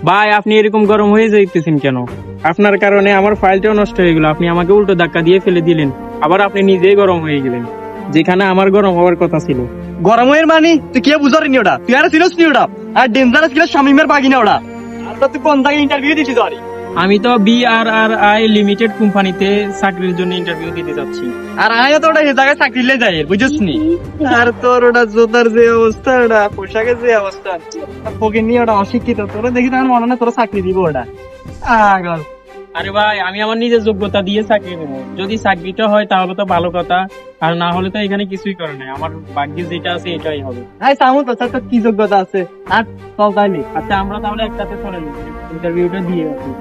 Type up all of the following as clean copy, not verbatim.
ভাই আপনি এরকম গরম হয়ে যাইতেছেন কেন? আপনার কারণে আমার ফাইলটাও নষ্ট হয়ে গেল, আপনি আমাকে উল্টো ধাক্কা দিয়ে ফেলে দিলেন, আবার আপনি নিজেই গরম হয়ে গেলেন যেখানে আমার গরম হওয়ার কথা ছিল। গরম হয়ে মানে তুই কি বুঝারিনি ওটা? তুই আর ছিলস নি ওটা, আর ডেঞ্জারাস ছিল শামিমের বাগিনা ওটা। আর তুই কোন জায়গায় ইন্টারভিউ দিছিস? আরে আমি তো BRRI লিমিটেড কোম্পানিতে চাকরির জন্য ইন্টারভিউ দিতে যাচ্ছি। আর আয়া তো ওটা এই জায়গায় চাকরিলে যায়, বুঝছিস নি? আর তোর ওটা জোতার যে অবস্থা, ওটা পোশাকের যে অবস্থা, ফকির নিয়ে ওটা অশিক্ষিত, তোরা দেখি তার মনে না তোরা চাকরি দিব ওটা। আগল আরে ভাই আমি আমার নিজের যোগ্যতা দিয়ে চাকরি নেবো, যদি চাকরিটা হয় তাহলে তো ভালো কথা, আর না হলে তো এখানে কিছুই করে নাই, আমার ভাগ্যে যেটা আছে এটাই হবে। হ্যাঁ সামু তো তোর কি যোগ্যতা আছে? আর চল তাইলে। আচ্ছা আমরা তাহলে একসাথে চলে ইন্টারভিউটা দিয়ে আসি।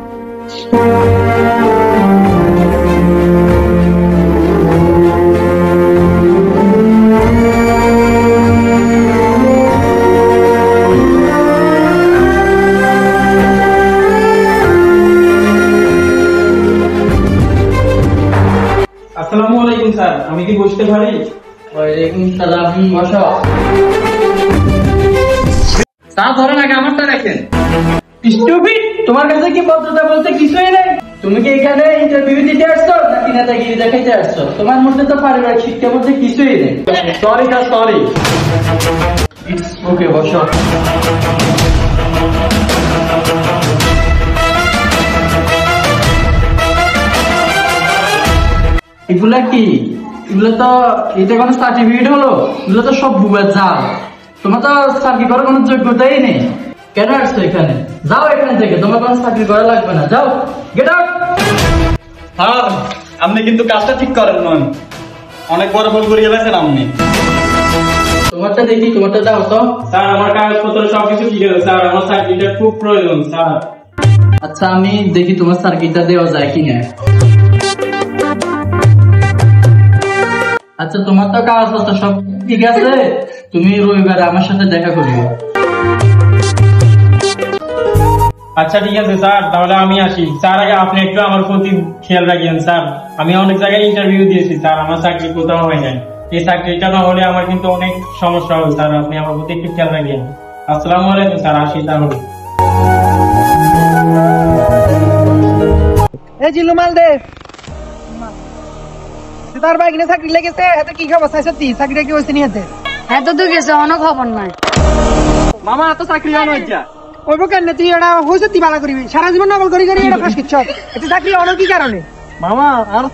আসসালামু আলাইকুম স্যার, আমি কি বসতে পারি? ওয়ালাইকুম সালাম, বসো। স্যার ধরেন আগে আমারটা রাখেন। স্টুপিড, তোমার কাছে কি ভদ্রতা বলতে কিছুই নেই? তুমি কি এখানে ইন্টারভিউ দিতে আসছো নাকি নেতাগিরি দেখাইতে আসছো? তোমার মধ্যে তো পারিবারিক শিক্ষা বলতে কিছুই নেই। Sorry sir, sorry. It's okay, বসো। এগুলা কি? এগুলো তো এটা কোনো সার্টিফিকেট হলো? এগুলো তো সব ভুয়া জাল। তোমার তো চাকরি করার কোনো যোগ্যতাই নেই। কেন আসছো এখানে? যাও এখান থেকে, তোমার কোনো চাকরি করা লাগবে না, যাও, গেট আউট। স্যার আপনি কিন্তু কাজটা ঠিক করেন নন, অনেক বড় ভুল করে গেছেন আপনি। তোমারটা দেখি, তোমারটা দাও তো। স্যার আমার কাগজপত্র সবকিছু ঠিক আছে স্যার, আমার চাকরিটা খুব প্রয়োজন স্যার। আচ্ছা আমি দেখি তোমার চাকরিটা দেওয়া যায় কিনা। আচ্ছা তোমার তো কাগজপত্র সব ঠিক আছে, তুমি রবিবারে আমার সাথে দেখা করবে। আচ্ছা ঠিক আছে স্যার, তাহলে আমি আসি। স্যার আগে আপনি একটু আমার প্রতি খেয়াল রাখেন স্যার, আমি অনেক জায়গায় ইন্টারভিউ দিয়েছি স্যার, আমার চাকরি কোথাও হয় নাই। এই চাকরিটা না হলে আমার কিন্তু অনেক সমস্যা হবে স্যার, আপনি আমার প্রতি একটু খেয়াল রাখেন। আসসালামু আলাইকুম স্যার, আসি তাহলে। এই জিল্লু মাল দে, তার ভাই কিনে চাকরি লেগেছে, এত কি খবর চাইছ? চাকরিটা কি হয়েছে নিয়ে? এত তো গেছে, অনেক খবর নাই। মামা এত চাকরি হয় না, ওইব কেন তুই এটা হয়েছে তুই ভালো করবি, সারা জীবন নকল করি করি এটা ফাঁস কিচ্ছ। এটা চাকরি অনেক কি কারণে মামা? আর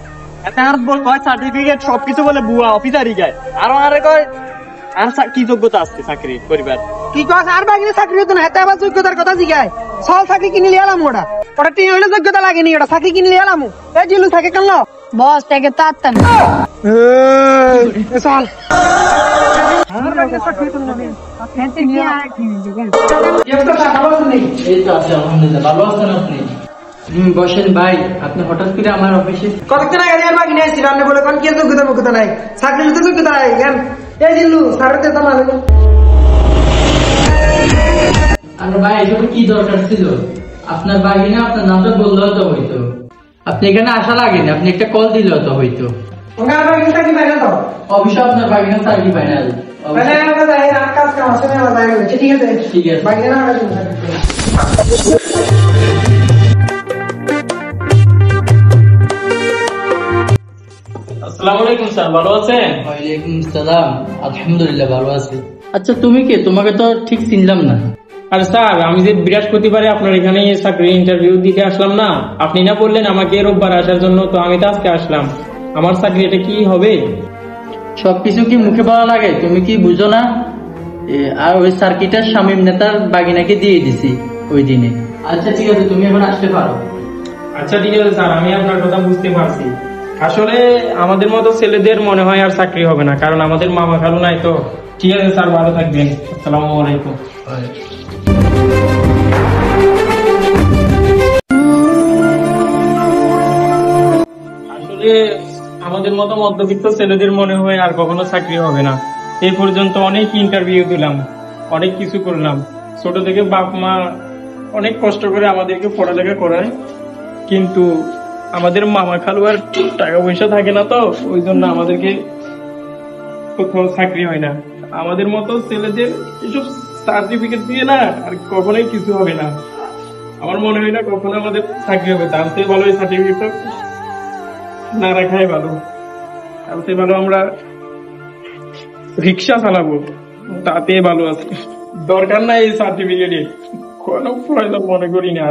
আর কয় সার্টিফিকেট সবকিছু বলে বুয়া অফিসারই গায়, আর আরে কয় আর কি যোগ্যতা আছে চাকরি করিবার? কি কস? আর ভাই কিনে চাকরি হতো না, এত আবার যোগ্যতার কথা জিগায়। সব চাকরি কিনে লিয়ে এলাম, ওটা ওটা তিন হইলে যোগ্যতা লাগেনি, ওটা চাকরি কিনে লিয়ে এলাম। এই জিল্লু থাকে কেন বস থেকে তাড়াতাড়ি চল। এই তো আছে আলহামদুলিল্লাহ, ভালো আছেন আপনি? বসেন ভাই, আপনি হঠাৎ করে আমার অফিসে? কতক্ষণ আগে আর বাকি নিয়েছিল, আপনি বলে কোন কি যোগ্যতা নাই, চাকরি তো যোগ্যতা নাই। এই জিল্লু সারতে তো মারে। আর ভাই এসব কি দরকার ছিল? আপনার বাগিনা আপনার নামটা বললে হয়তো হইতো, আপনি এখানে আসা লাগেনি, আপনি একটা কল দিলে হতো হইতো। অবশ্যই আপনার বাগিনা চাকরি ফাইনাল। ঠিক আছে ঠিক আছে। আসসালামু আলাইকুম স্যার, ভালো আছেন? ওয়ালাইকুম সালাম, আলহামদুলিল্লাহ ভালো আছি। আচ্ছা তুমি কে? তোমাকে তো ঠিক চিনলাম না। আর স্যার আমি যে বৃহস্পতিবারে আপনার এখানে চাকরি ইন্টারভিউ দিতে আসলাম না, আপনি না বললেন আমাকে রোববার আসার জন্য, তো আমি তো আজকে আসলাম। আমার চাকরি এটা কি হবে? সবকিছু কি মুখে বলা লাগে? তুমি কি বুঝো না? আর ওই সার্কিটার শামীম নেতার বাগিনাকে দিয়ে দিছি ওই দিনে। আচ্ছা ঠিক আছে, তুমি এখন আসতে পারো। আচ্ছা ঠিক আছে স্যার, আমি আপনার কথা বুঝতে পারছি। আসলে আমাদের মতো ছেলেদের মনে হয় আর চাকরি হবে না, কারণ আমাদের মামা খালু নাই তো। ঠিক আছে স্যার, ভালো থাকবেন। আসসালামু আলাইকুম। আসলে আমাদের মতো মধ্যবিত্ত ছেলেদের মনে হয় আর কখনো চাকরি হবে না। এই পর্যন্ত অনেক ইন্টারভিউ দিলাম, অনেক কিছু করলাম, ছোট থেকে বাপ মা অনেক কষ্ট করে আমাদেরকে পড়ালেখা করায়, কিন্তু আমাদের মামা খালু আর টাকা পয়সা থাকে না, তো ওই জন্য আমাদেরকে কোথাও চাকরি হয় না। আমাদের মতো ছেলেদের এসব সার্টিফিকেট দিয়ে না আর কখনোই কিছু হবে না। আমার মনে হয় না কখনো আমাদের চাকরি হবে। তার চেয়ে ভালো এই সার্টিফিকেট না রাখাই ভালো। তার চেয়ে ভালো আমরা রিক্সা চালাবো, তাতে ভালো আছে। দরকার নাই এই সার্টিফিকেটের, কোনো প্রয়োজন মনে করি না।